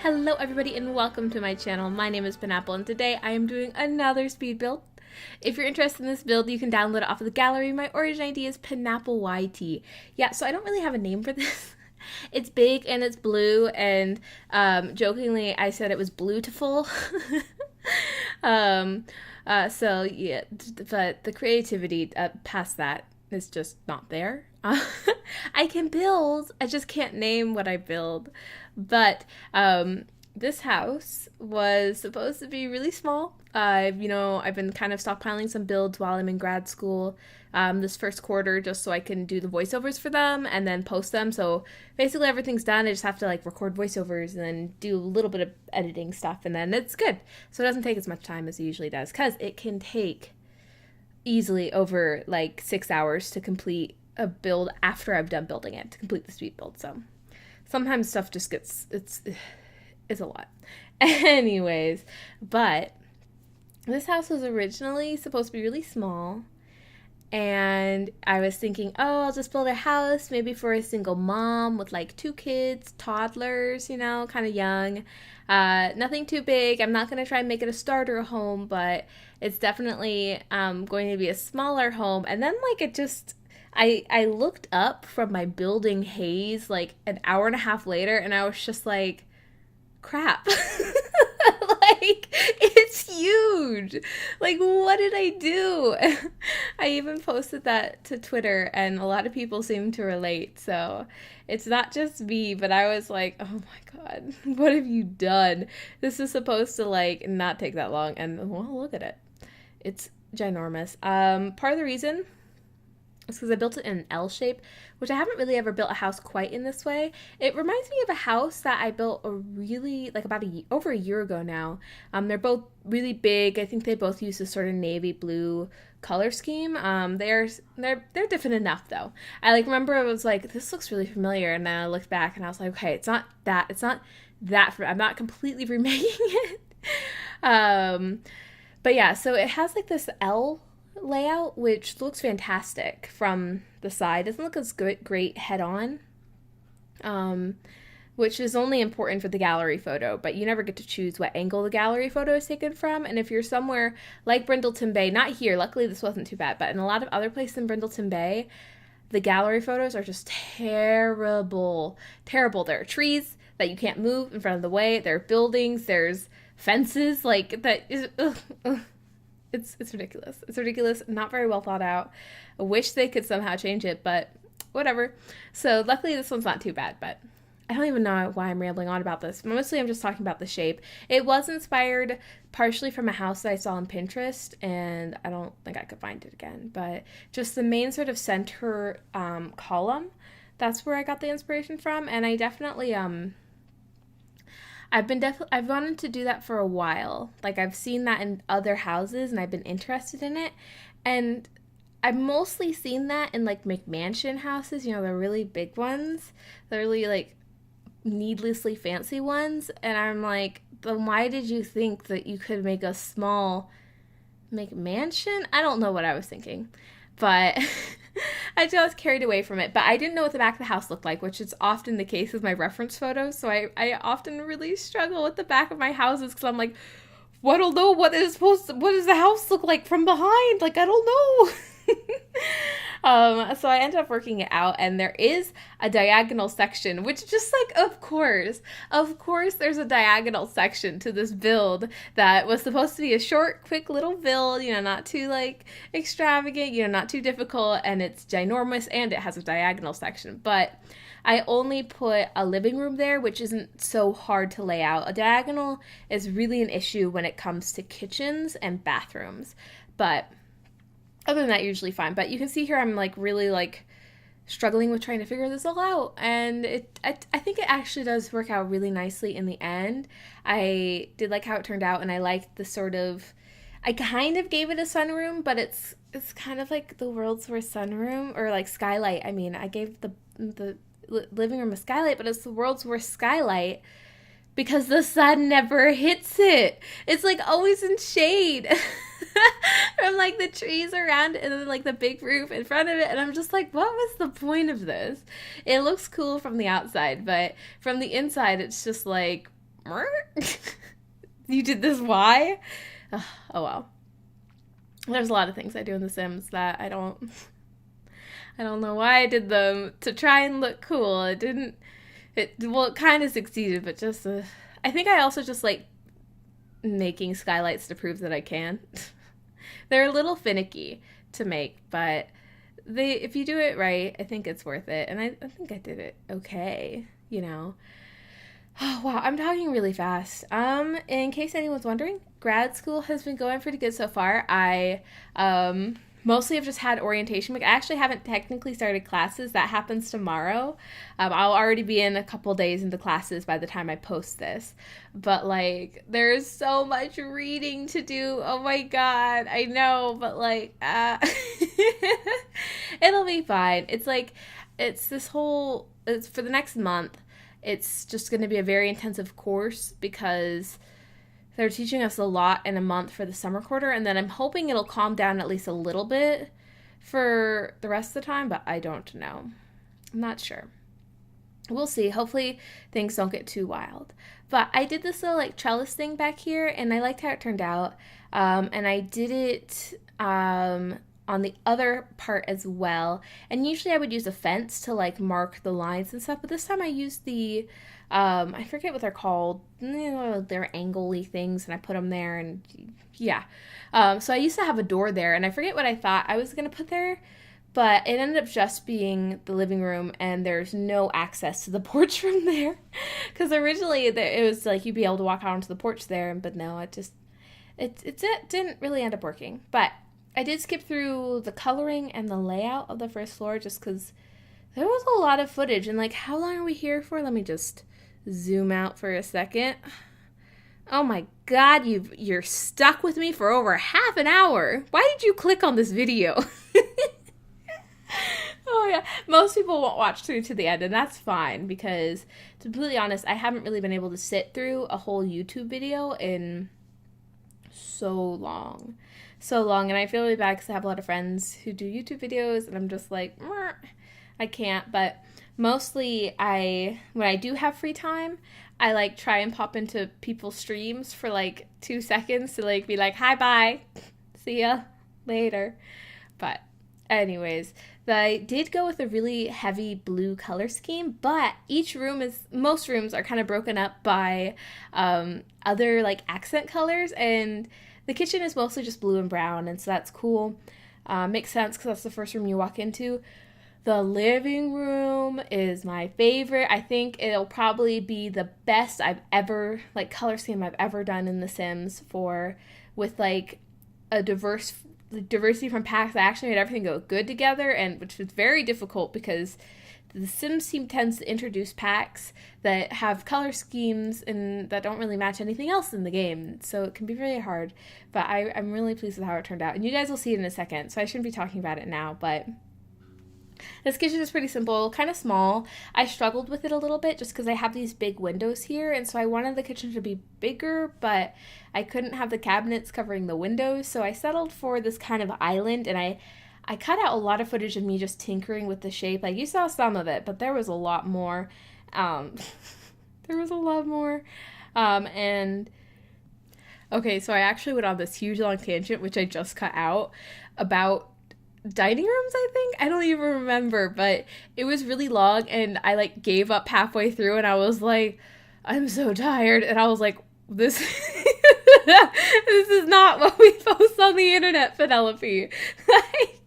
Hello everybody and welcome to my channel. My name is Penapple and today I am doing another speed build. If you're interested in this build, you can download it off of the gallery. My origin ID is penappleYT. Yeah, so I don't really have a name for this. It's big and it's blue, and jokingly I said it was BLUE-tiful. So yeah, but the creativity past that is just not there. I can build, I just can't name what I build. But this house was supposed to be really small. I've been kind of stockpiling some builds while I'm in grad school this first quarter, just so I can do the voiceovers for them and then post them. So basically everything's done. I just have to record voiceovers and then do a little bit of editing stuff, and then it's good. So it doesn't take as much time as it usually does, because it can take easily over 6 hours to complete a build after I've done building it, to complete the speed build. So sometimes stuff just gets, it's a lot. Anyways, but this house was originally supposed to be really small, and I was thinking, oh, I'll just build a house maybe for a single mom with 2 kids, toddlers, kind of young. Nothing too big. I'm not going to try and make it a starter home, but it's definitely going to be a smaller home. And then it just, I looked up from my building haze an hour and a half later, and I was just like, crap. It's huge. What did I do? I even posted that to Twitter, and a lot of people seem to relate. So it's not just me, but I was like, oh my God, what have you done? This is supposed to not take that long, and well, look at it. It's ginormous. Part of the reason is because I built it in an L shape, which I haven't really ever built a house quite in this way. It reminds me of a house that I built over a year ago now. They're both really big. I think they both use this sort of navy blue color scheme. They're different enough though. I remember I was like, this looks really familiar, and then I looked back and I was like, okay, it's not that. I'm not completely remaking it. But yeah, so it has this L layout, which looks fantastic from the side. Doesn't look as great head on, which is only important for the gallery photo, but you never get to choose what angle the gallery photo is taken from. And if you're somewhere like Brindleton Bay, not here, luckily this wasn't too bad, but in a lot of other places in Brindleton Bay, the gallery photos are just terrible. There are trees that you can't move in front of the way. There are buildings, there's fences, that is, ugh. It's ridiculous. It's ridiculous. Not very well thought out. I wish they could somehow change it, but whatever. So luckily this one's not too bad, but I don't even know why I'm rambling on about this. Mostly I'm just talking about the shape. It was inspired partially from a house that I saw on Pinterest, and I don't think I could find it again, but just the main sort of center column, that's where I got the inspiration from. And I definitely I've wanted to do that for a while. I've seen that in other houses and I've been interested in it. And I've mostly seen that in McMansion houses, the really big ones, the really needlessly fancy ones. And I'm like, then why did you think that you could make a small McMansion? I don't know what I was thinking, but I just carried away from it. But I didn't know what the back of the house looked like, which is often the case with my reference photos. So I often really struggle with the back of my houses, because I'm like, I don't know what does the house look like from behind? I don't know. So I ended up working it out, and there is a diagonal section, which just of course there's a diagonal section to this build that was supposed to be a short, quick little build, not too extravagant, not too difficult, and it's ginormous, and it has a diagonal section. But I only put a living room there, which isn't so hard to lay out. A diagonal is really an issue when it comes to kitchens and bathrooms, but other than that, usually fine. But you can see here I'm really struggling with trying to figure this all out, and I think it actually does work out really nicely in the end. I did like how it turned out, and I liked the sort of, I kind of gave it a sunroom, but it's kind of like the world's worst sunroom, or skylight. I mean, I gave the living room a skylight, but it's the world's worst skylight because the sun never hits it. It's always in shade. From the trees around it, and then the big roof in front of it, and I'm just like, what was the point of this? It looks cool from the outside, but from the inside it's just You did this, why? Oh well. There's a lot of things I do in The Sims that I don't know why I did them to try and look cool. It kind of succeeded, but just, I think I also just like making skylights to prove that I can. They're a little finicky to make, but if you do it right, I think it's worth it. And I think I did it okay, you know. Oh, wow, I'm talking really fast. In case anyone's wondering, grad school has been going pretty good so far. I mostly have just had orientation week. I actually haven't technically started classes. That happens tomorrow. I'll already be in a couple days into classes by the time I post this. But, like, there's so much reading to do. Oh, my God. I know, but, like, it'll be fine. It's, like, it's for the next month. It's just going to be a very intensive course because they're teaching us a lot in a month for the summer quarter, and then I'm hoping it'll calm down at least a little bit for the rest of the time, but I don't know. I'm not sure. We'll see. Hopefully things don't get too wild. But I did this little like trellis thing back here, and I liked how it turned out. And I did it on the other part as well. And usually I would use a fence to like mark the lines and stuff, but this time I used the I forget what they're called. They're angle-y things, and I put them there, and yeah. So I used to have a door there, and I forget what I thought I was going to put there, but it ended up just being the living room, and there's no access to the porch from there. Because originally it was like you'd be able to walk out onto the porch there, but no, it didn't really end up working. But I did skip through the coloring and the layout of the first floor just because there was a lot of footage. And, like, how long are we here for? Let me just zoom out for a second. Oh, my God, you're stuck with me for over half an hour. Why did you click on this video? Oh, yeah. Most people won't watch through to the end, and that's fine because, to be completely honest, I haven't really been able to sit through a whole YouTube video in so long, and I feel really bad because I have a lot of friends who do YouTube videos, and I'm just like, I can't. But mostly when I do have free time, I like try and pop into people's streams for like 2 seconds to like be like, hi, bye, see ya later. But anyways, I did go with a really heavy blue color scheme, but most rooms are kind of broken up by other like accent colors, and the kitchen is mostly just blue and brown, and so that's cool. Makes sense because that's the first room you walk into. The living room is my favorite. I think it'll probably be the best color scheme I've ever done in The Sims with like a diversity from packs. I actually made everything go good together, and which was very difficult because the Sims team tends to introduce packs that have color schemes and that don't really match anything else in the game, so it can be really hard. But I'm really pleased with how it turned out, and you guys will see it in a second, so I shouldn't be talking about it now. But this kitchen is pretty simple, kind of small. I struggled with it a little bit just because I have these big windows here, and so I wanted the kitchen to be bigger, but I couldn't have the cabinets covering the windows, so I settled for this kind of island, and I cut out a lot of footage of me just tinkering with the shape. Like, you saw some of it, but there was a lot more. And okay, so I actually went on this huge long tangent, which I just cut out, about dining rooms, I think. I don't even remember, but it was really long, and I like gave up halfway through, and I was like, I'm so tired, and I was like, this this is not what we post on the internet, Penelope. Like,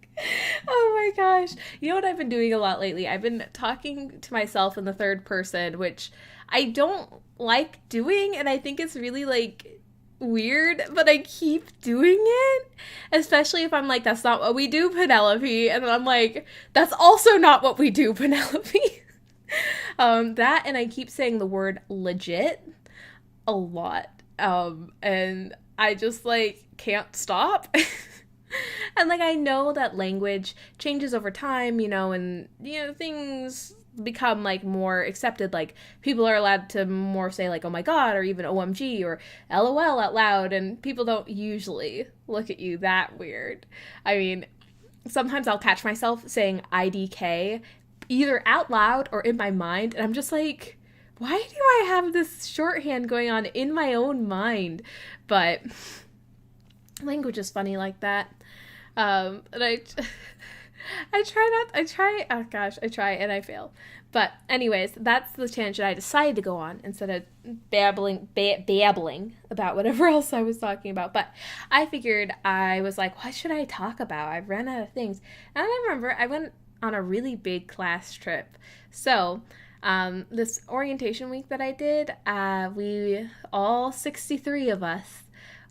oh my gosh. You know what I've been doing a lot lately? I've been talking to myself in the third person, which I don't like doing, and I think it's really like weird, but I keep doing it, especially if I'm like, that's not what we do, Penelope, and then I'm like, that's also not what we do, Penelope. That, and I keep saying the word legit a lot, and I just like can't stop. And like, I know that language changes over time, and things become like more accepted. Like, people are allowed to more say like, oh my God, or even OMG or LOL out loud, and people don't usually look at you that weird. I mean, sometimes I'll catch myself saying IDK either out loud or in my mind, and I'm just like, why do I have this shorthand going on in my own mind? But language is funny like that. And I try and I fail. But anyways, that's the tangent I decided to go on instead of babbling about whatever else I was talking about. But I figured, I was like, what should I talk about? I've run out of things. And I remember I went on a really big class trip. So this orientation week that I did, we all 63 of us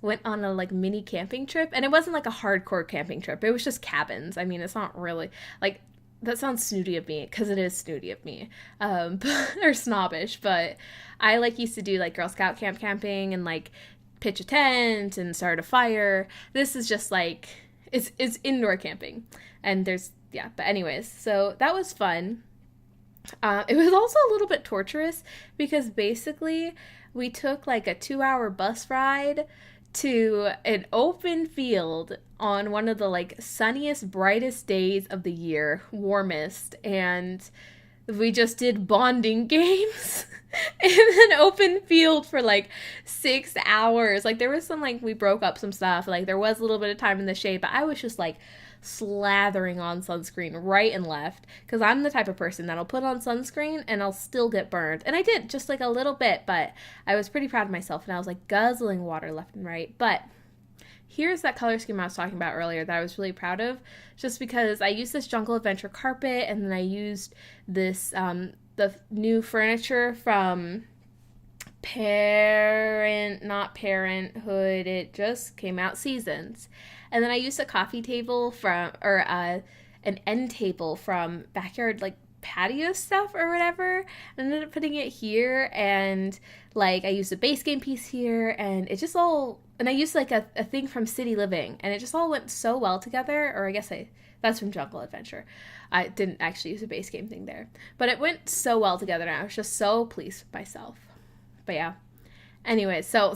went on a like mini camping trip, and it wasn't like a hardcore camping trip. It was just cabins. I mean, it's not really like, that sounds snooty of me, because it is snooty of me, or snobbish, but I like used to do like Girl Scout camp camping and like pitch a tent and start a fire. This is just like, it's indoor camping, and there's, yeah, but anyways, so that was fun. It was also a little bit torturous, because basically we took like a 2-hour bus ride to an open field on one of the like sunniest, brightest days of the year, warmest, and we just did bonding games in an open field for like 6 hours. Like there was some, like, we broke up some stuff, like there was a little bit of time in the shade, but I was just like slathering on sunscreen right and left, because I'm the type of person that'll put on sunscreen and I'll still get burned. And I did just like a little bit, but I was pretty proud of myself, and I was like guzzling water left and right. But here's that color scheme I was talking about earlier that I was really proud of, just because I used this Jungle Adventure carpet, and then I used this the new furniture from not Parenthood, it just came out, Seasons. And then I used a coffee table from, or an end table from Backyard, like patio stuff or whatever. I ended up putting it here, and like I used a base game piece here, and it just all, and I used like a thing from City Living, and it just all went so well together. Or I guess that's from Jungle Adventure. I didn't actually use a base game thing there, but it went so well together, and I was just so pleased with myself. But yeah, anyway, so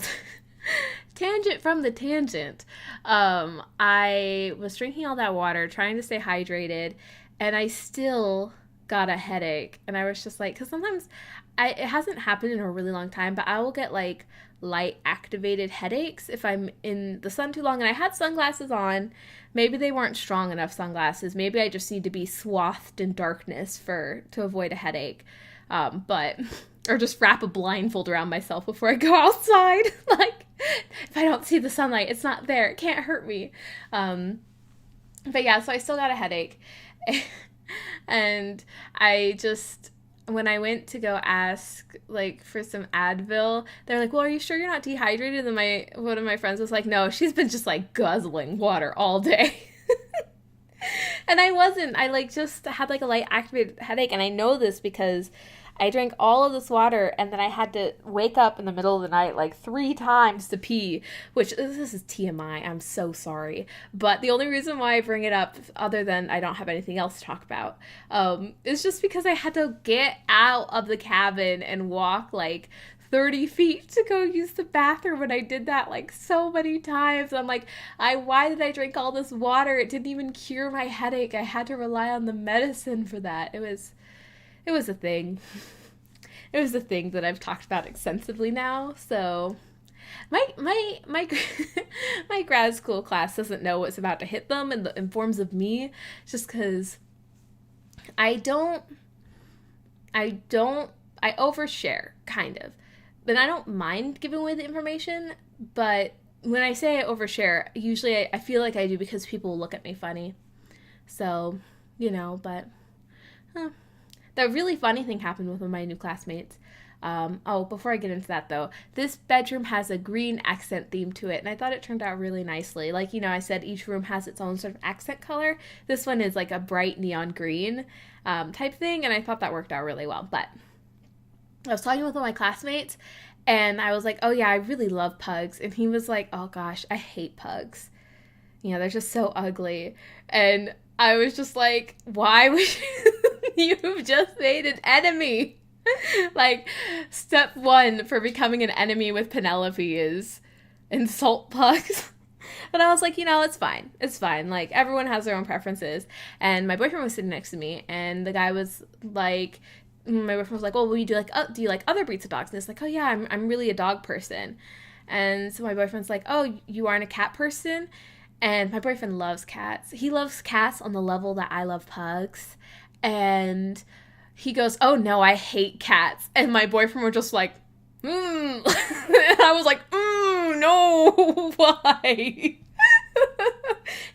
tangent from the tangent. I was drinking all that water, trying to stay hydrated, and I still got a headache. And I was just like, because sometimes it hasn't happened in a really long time, but I will get like light activated headaches if I'm in the sun too long. And I had sunglasses on. Maybe they weren't strong enough sunglasses. Maybe I just need to be swathed in darkness to avoid a headache. Or just wrap a blindfold around myself before I go outside. Like, if I don't see the sunlight, it's not there. It can't hurt me. But yeah, so I still got a headache. And I just, when I went to go ask, like, for some Advil, they're like, well, are you sure you're not dehydrated? And one of my friends was like, no, she's been just, like, guzzling water all day. And I wasn't. I, like, just had, like, a light activated headache. And I know this because I drank all of this water, and then I had to wake up in the middle of the night like 3 times to pee, which, this is TMI, I'm so sorry. But the only reason why I bring it up, other than I don't have anything else to talk about, is just because I had to get out of the cabin and walk like 30 feet to go use the bathroom, and I did that like so many times. I'm like, why did I drink all this water? It didn't even cure my headache. I had to rely on the medicine for that. It was a thing. It was a thing that I've talked about extensively now. So my grad school class doesn't know what's about to hit them in forms of me, just because I overshare, kind of. But I don't mind giving away the information, but when I say I overshare, usually I feel like I do because people look at me funny. So, but the really funny thing happened with one of my new classmates. Before I get into that though, this bedroom has a green accent theme to it, and I thought it turned out really nicely. Like, I said each room has its own sort of accent color. This one is like a bright neon green type thing, and I thought that worked out really well. But I was talking with one of my classmates, and I was like, oh yeah, I really love pugs. And he was like, oh gosh, I hate pugs. They're just so ugly. And I was just like, why would you've just made an enemy? Like, step 1 for becoming an enemy with Penelope is insult pugs. But I was like, it's fine. It's fine. Like, everyone has their own preferences. And my boyfriend was sitting next to me, and the guy was like, my boyfriend was like, well, will you do like, do you like other breeds of dogs? And it's like, oh yeah, I'm really a dog person. And so my boyfriend's like, oh, you aren't a cat person? And my boyfriend loves cats. He loves cats on the level that I love pugs. And he goes, oh no, I hate cats. And my boyfriend were just like, and I was like, no, why?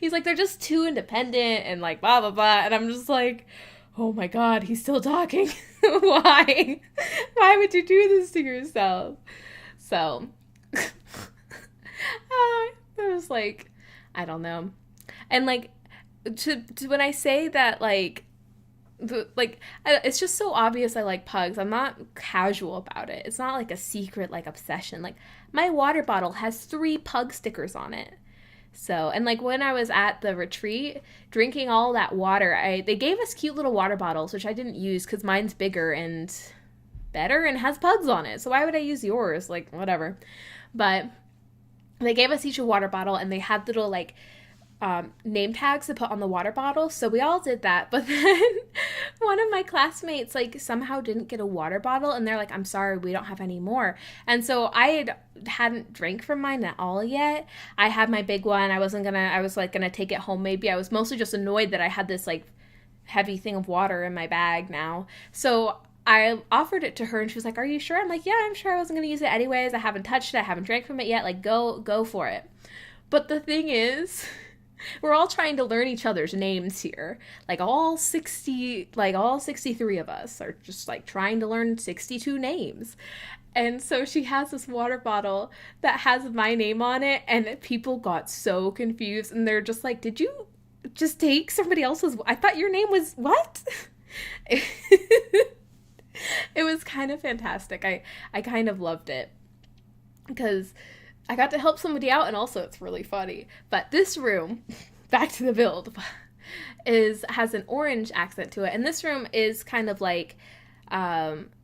He's like, they're just too independent and like blah, blah, blah. And I'm just like, oh my God, he's still talking. Why? Why would you do this to yourself? So, I was like, I don't know. And like, to when I say that, like, it's just so obvious I like pugs. I'm not casual about it. It's not like a secret, like, obsession. Like, my water bottle has 3 pug stickers on it. So, and like when I was at the retreat drinking all that water, they gave us cute little water bottles, which I didn't use because mine's bigger and better and has pugs on it. So why would I use yours? Like, whatever. But they gave us each a water bottle, and they had little like name tags to put on the water bottle. So we all did that. But then one of my classmates like somehow didn't get a water bottle, and they're like, I'm sorry, we don't have any more. And so I hadn't drank from mine at all yet. I had my big one. I was like gonna take it home maybe. I was mostly just annoyed that I had this like heavy thing of water in my bag now. So I offered it to her, and she was like, are you sure? I'm like, yeah, I'm sure. I wasn't gonna use it anyways. I haven't touched it. I haven't drank from it yet. Like, go for it. But the thing is, we're all trying to learn each other's names here. Like all 63 of us are just like trying to learn 62 names. And so she has this water bottle that has my name on it, and people got so confused, and they're just like, did you just take somebody else's? I thought your name was what? It was kind of fantastic. I kind of loved it because I got to help somebody out, and also it's really funny. But this room, back to the build, has an orange accent to it. And this room is kind of like,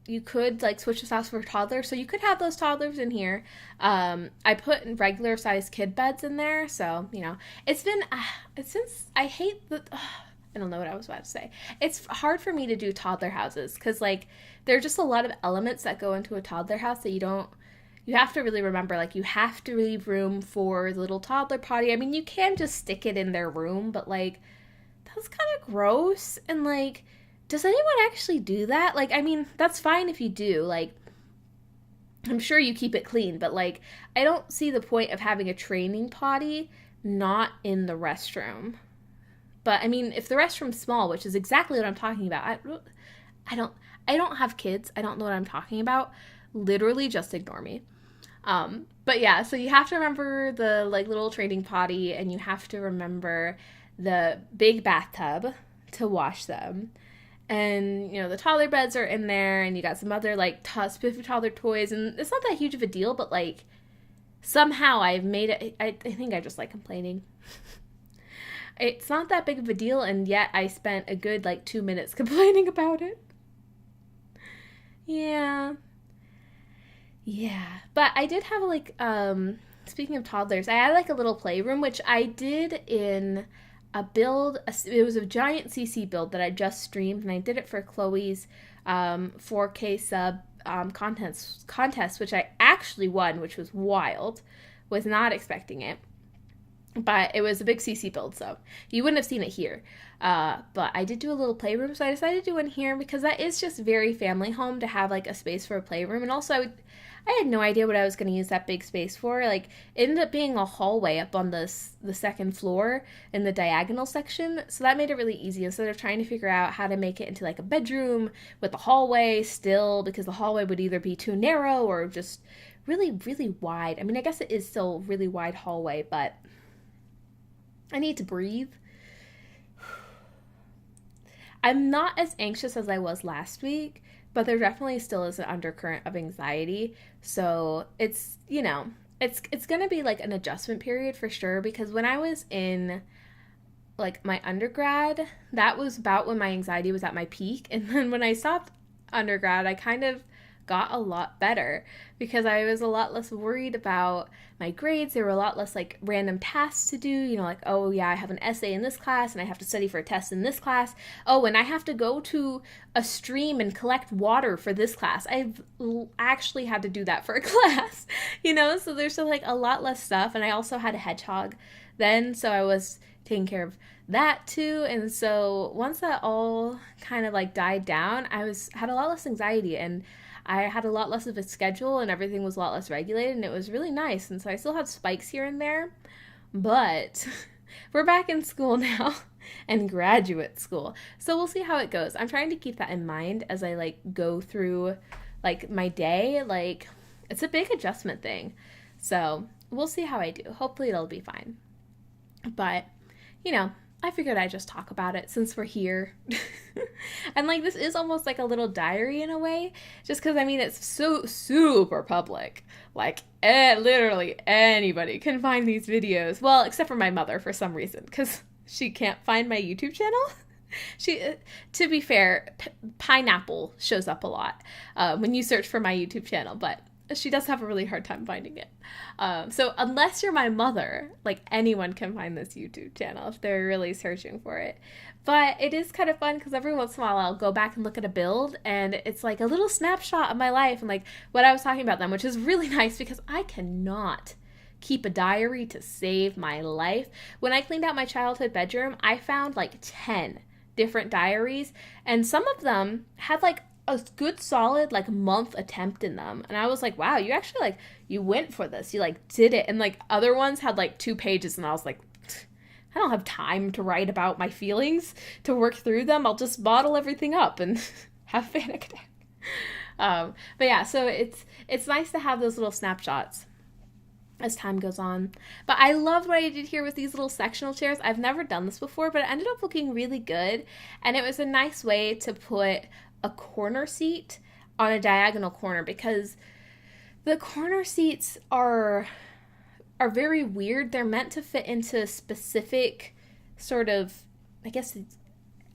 you could like switch this out for toddlers. So you could have those toddlers in here. I put regular sized kid beds in there. So, you know, it's since I hate I don't know what I was about to say. It's hard for me to do toddler houses because like there are just a lot of elements that go into a toddler house that you have to really remember. Like, you have to leave room for the little toddler potty. I mean, you can just stick it in their room, but, like, that's kind of gross. And, like, does anyone actually do that? Like, I mean, that's fine if you do. Like, I'm sure you keep it clean, but, like, I don't see the point of having a training potty not in the restroom. But, I mean, if the restroom's small, which is exactly what I'm talking about, I don't have kids. I don't know what I'm talking about. Literally just ignore me. But yeah, so you have to remember the like little training potty, and you have to remember the big bathtub to wash them. And, you know, the toddler beds are in there, and you got some other like spiffy toddler toys, and it's not that huge of a deal, but like somehow I've made it, I think I just like complaining. It's not that big of a deal, and yet I spent a good like 2 minutes complaining about it. Yeah, but I did have like speaking of toddlers, I had like a little playroom, which I did in a build. It was a giant CC build that I just streamed, and I did it for Chloe's 4K sub contest, which I actually won, which was wild. Was not expecting it, but it was a big CC build, so you wouldn't have seen it here. But I did do a little playroom, so I decided to do one here because that is just very family home to have like a space for a playroom. And also I had no idea what I was going to use that big space for. Like, it ended up being a hallway up on the second floor in the diagonal section, so that made it really easy instead of trying to figure out how to make it into like a bedroom with a hallway still, because the hallway would either be too narrow or just really, really wide. I mean, I guess it is still a really wide hallway, but I need to breathe. I'm not as anxious as I was last week, but there definitely still is an undercurrent of anxiety. So it's, you know, it's going to be like an adjustment period for sure, because when I was in like my undergrad, that was about when my anxiety was at my peak. And then when I stopped undergrad, I kind of got a lot better because I was a lot less worried about my grades. There were a lot less like random tasks to do, you know, like, oh yeah, I have an essay in this class and I have to study for a test in this class. Oh, and I have to go to a stream and collect water for this class. I've actually had to do that for a class, you know, so there's like a lot less stuff. And I also had a hedgehog then, so I was taking care of that too. And so once that all kind of like died down, had a lot less anxiety, and I had a lot less of a schedule, and everything was a lot less regulated, and it was really nice. And so I still have spikes here and there, but we're back in school now and graduate school. So we'll see how it goes. I'm trying to keep that in mind as I like go through like my day. Like it's a big adjustment thing. So we'll see how I do. Hopefully it'll be fine. But, you know, I figured I'd just talk about it since we're here. And like this is almost like a little diary in a way, just because I mean it's so super public. Like literally anybody can find these videos. Well, except for my mother for some reason, because she can't find my YouTube channel. She, to be fair, Penapple shows up a lot when you search for my YouTube channel, but she does have a really hard time finding it. So unless you're my mother, like anyone can find this YouTube channel if they're really searching for it. But it is kind of fun because every once in a while I'll go back and look at a build and it's like a little snapshot of my life and like what I was talking about then, which is really nice because I cannot keep a diary to save my life. When I cleaned out my childhood bedroom, I found like 10 different diaries, and some of them had like a good solid like month attempt in them, and I was like, wow, you actually like you went for this, you like did it. And like other ones had like 2 pages, and I was like, I don't have time to write about my feelings to work through them. I'll just bottle everything up and have a panic attack. But yeah, so it's nice to have those little snapshots as time goes on. But I love what I did here with these little sectional chairs. I've never done this before, but it ended up looking really good, and it was a nice way to put a corner seat on a diagonal corner, because the corner seats are very weird. They're meant to fit into specific sort of, I guess,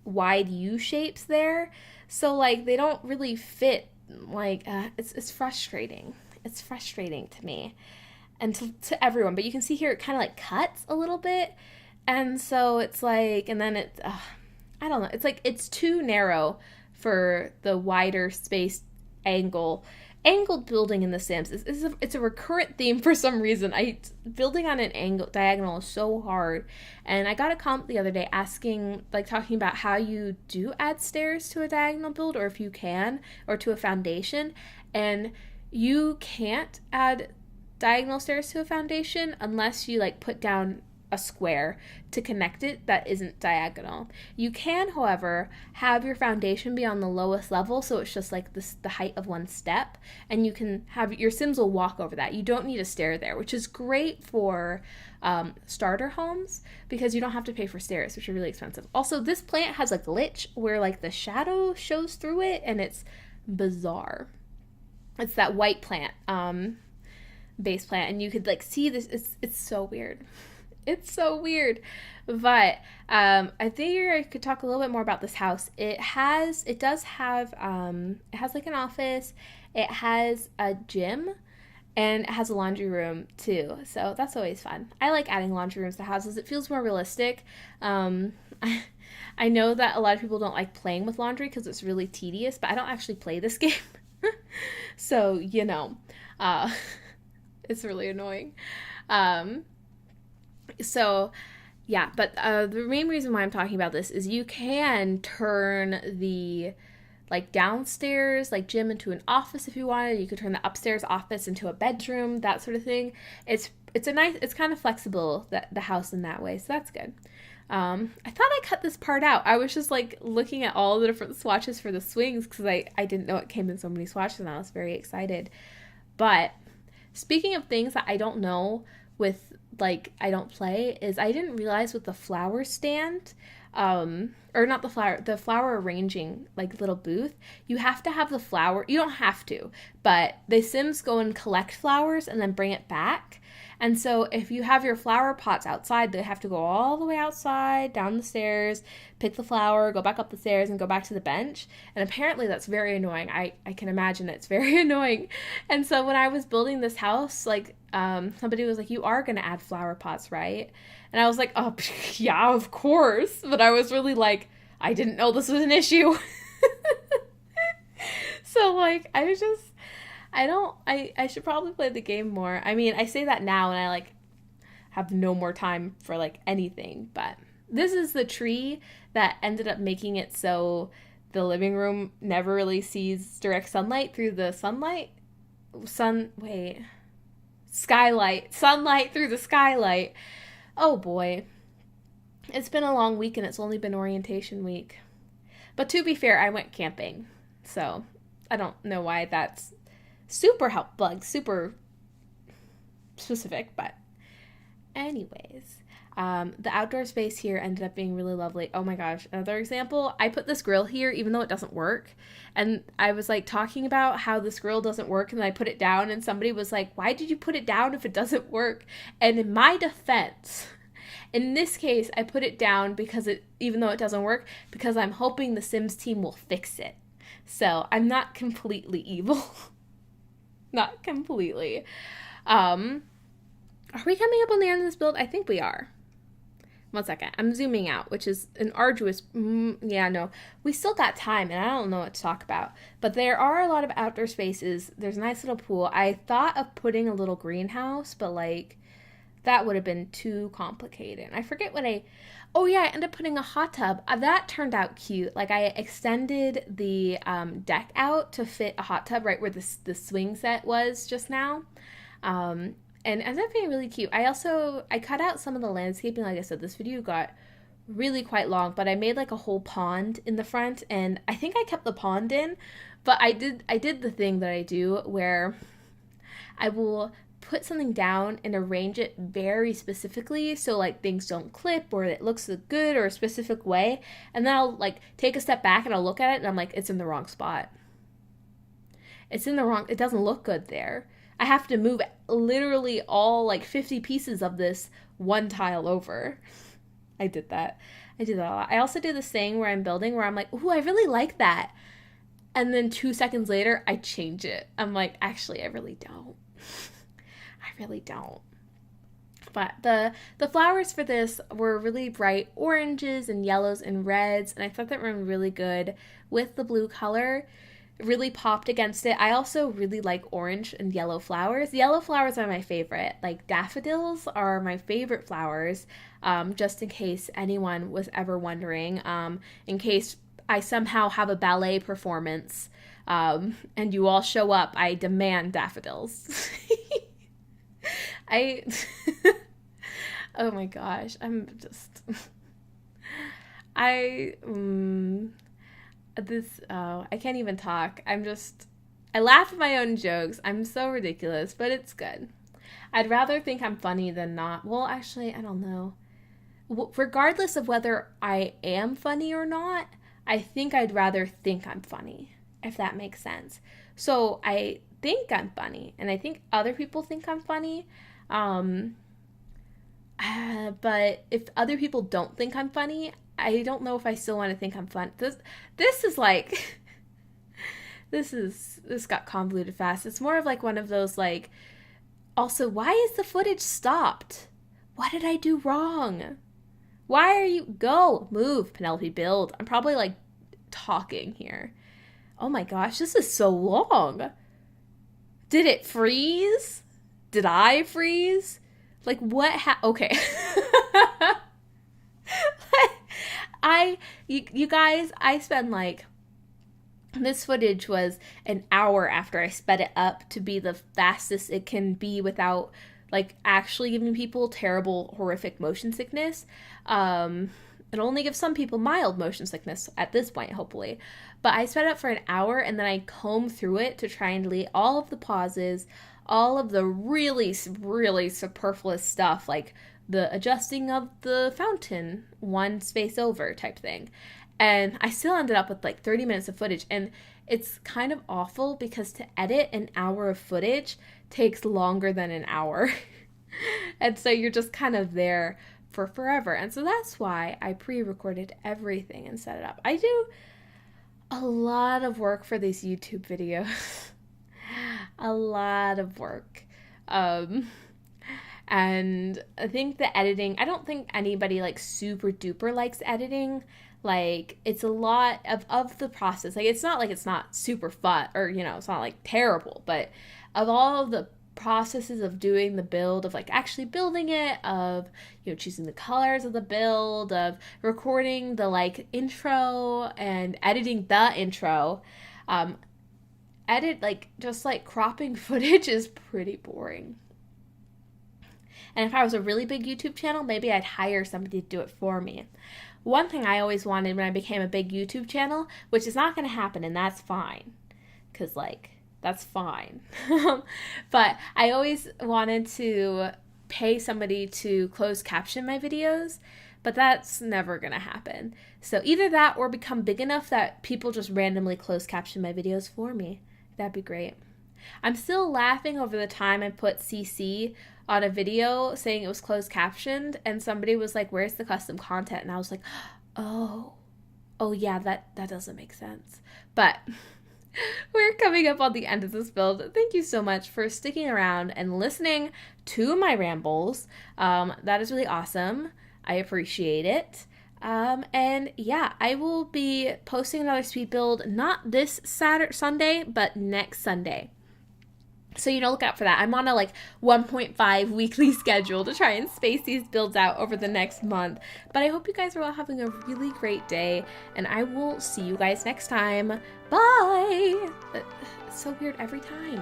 wide U shapes there. So like they don't really fit. Like it's frustrating. It's frustrating to me and to everyone. But you can see here it kind of like cuts a little bit, and so it's like, and then it I don't know. It's like it's too narrow for the wider space angled building in The Sims. It's a recurrent theme for some reason. Building on an angle diagonal is so hard. And I got a comment the other day talking about how you do add stairs to a diagonal build, or if you can, or to a foundation. And you can't add diagonal stairs to a foundation unless you like put down a square to connect it that isn't diagonal. You can, however, have your foundation be on the lowest level, so it's just like the height of one step, and you can have your Sims will walk over that. You don't need a stair there, which is great for starter homes because you don't have to pay for stairs, which are really expensive. Also, this plant has a glitch where like the shadow shows through it, and it's bizarre. It's that white plant, base plant, and you could like see this. It's so weird. It's so weird. But I think I could talk a little bit more about this house. It has like an office. It has a gym, and it has a laundry room too. So that's always fun. I like adding laundry rooms to houses. It feels more realistic. I know that a lot of people don't like playing with laundry because it's really tedious, but I don't actually play this game. So, you know, it's really annoying. So, yeah, but the main reason why I'm talking about this is you can turn the, like, downstairs, like, gym into an office if you wanted. You could turn the upstairs office into a bedroom, that sort of thing. It's kind of flexible, the house in that way, so that's good. I thought I cut this part out. I was just, like, looking at all the different swatches for the swings because I didn't know it came in so many swatches, and I was very excited. But speaking of things that I don't know with like I don't play is I didn't realize with the flower stand, or not the flower arranging like little booth, you have to have the flower. You don't have to, but the Sims go and collect flowers and then bring it back. And so if you have your flower pots outside, they have to go all the way outside, down the stairs, pick the flower, go back up the stairs, and go back to the bench. And apparently that's very annoying. I can imagine it's very annoying. And so when I was building this house, like somebody was like, you are going to add flower pots, right? And I was like, oh, yeah, of course. But I was really like, I didn't know this was an issue. So like, I should probably play the game more. I mean, I say that now and I like have no more time for like anything, but this is the tree that ended up making it so the living room never really sees direct sunlight through the sunlight through the skylight. Oh boy. It's been a long week and it's only been orientation week. But to be fair, I went camping. So I don't know why that's super super specific, but anyways, the outdoor space here ended up being really lovely. Oh my gosh, another example, I put this grill here even though it doesn't work, and I was like talking about how this grill doesn't work, and then I put it down and somebody was like, why did you put it down if it doesn't work? And in my defense, in this case, I put it down because even though it doesn't work, because I'm hoping the Sims team will fix it. So I'm not completely evil. Not completely. Are we coming up on the end of this build? I think we are. 1 second. I'm zooming out, which is an arduous... we still got time, and I don't know what to talk about. But there are a lot of outdoor spaces. There's a nice little pool. I thought of putting a little greenhouse, but, like, that would have been too complicated. I forget what I ended up putting a hot tub. That turned out cute. Like, I extended the deck out to fit a hot tub right where the swing set was just now. And ended up being really cute. I cut out some of the landscaping. Like I said, this video got really quite long, but I made like a whole pond in the front, and I think I kept the pond in, but I did the thing that I do where I will put something down and arrange it very specifically so like things don't clip or it looks good or a specific way, and then I'll like take a step back and I'll look at it and I'm like, it's in the wrong spot. It doesn't look good there. I have to move literally all like 50 pieces of this one tile over. I did that a lot. I also do this thing where I'm building where I'm like, ooh, I really like that. And then 2 seconds later, I change it. I'm like, actually, I really don't. I really don't. But the flowers for this were really bright oranges and yellows and reds, and I thought that were really good with the blue color. It really popped against it. I also really like orange and yellow flowers. Yellow flowers are my favorite. Like daffodils are my favorite flowers, just in case anyone was ever wondering. In case I somehow have a ballet performance and you all show up, I demand daffodils. Oh my gosh, I can't even talk. I laugh at my own jokes. I'm so ridiculous, but it's good. I'd rather think I'm funny than not. Well, actually, I don't know. Regardless of whether I am funny or not, I think I'd rather think I'm funny, if that makes sense. So I think I'm funny, and I think other people think I'm funny. But if other people don't think I'm funny, I don't know if I still want to think I'm fun. This is like, this got convoluted fast. It's more of like one of those like, also, why is the footage stopped? What did I do wrong? Why are you, move, Penelope, build. I'm probably like talking here. Oh my gosh, this is so long. Did it freeze? Did I freeze? Like what okay. You guys, I spent like, this footage was an hour after I sped it up to be the fastest it can be without like actually giving people terrible, horrific motion sickness. It only gives some people mild motion sickness at this point, hopefully. But I sped it up for an hour and then I combed through it to try and delete all of the pauses, all of the really, really superfluous stuff, like the adjusting of the fountain one space over type thing. And I still ended up with like 30 minutes of footage. And it's kind of awful because to edit an hour of footage takes longer than an hour. And so you're just kind of there for forever. And so that's why I pre-recorded everything and set it up. I do a lot of work for these YouTube videos. A lot of work. And I think the editing, I don't think anybody like super duper likes editing. Like, it's a lot of the process. Like, it's not super fun, or, you know, it's not like terrible, but of all of the processes of doing the build, of like actually building it, of, you know, choosing the colors of the build, of recording the like intro and editing the intro, just like cropping footage is pretty boring. And if I was a really big YouTube channel, maybe I'd hire somebody to do it for me. One thing I always wanted when I became a big YouTube channel, which is not going to happen, and that's fine, because, like, that's fine. But I always wanted to pay somebody to closed caption my videos, but that's never going to happen. So either that or become big enough that people just randomly closed caption my videos for me. That'd be great. I'm still laughing over the time I put CC on a video saying it was closed captioned, and somebody was like, where's the custom content? And I was like, oh yeah, that doesn't make sense. But we're coming up on the end of this build. Thank you so much for sticking around and listening to my rambles. That is really awesome. I appreciate it. And yeah, I will be posting another speed build, not this Sunday, but next Sunday. So, you know, look out for that. I'm on a like 1.5 weekly schedule to try and space these builds out over the next month. But I hope you guys are all having a really great day, and I will see you guys next time. Bye! It's so weird every time.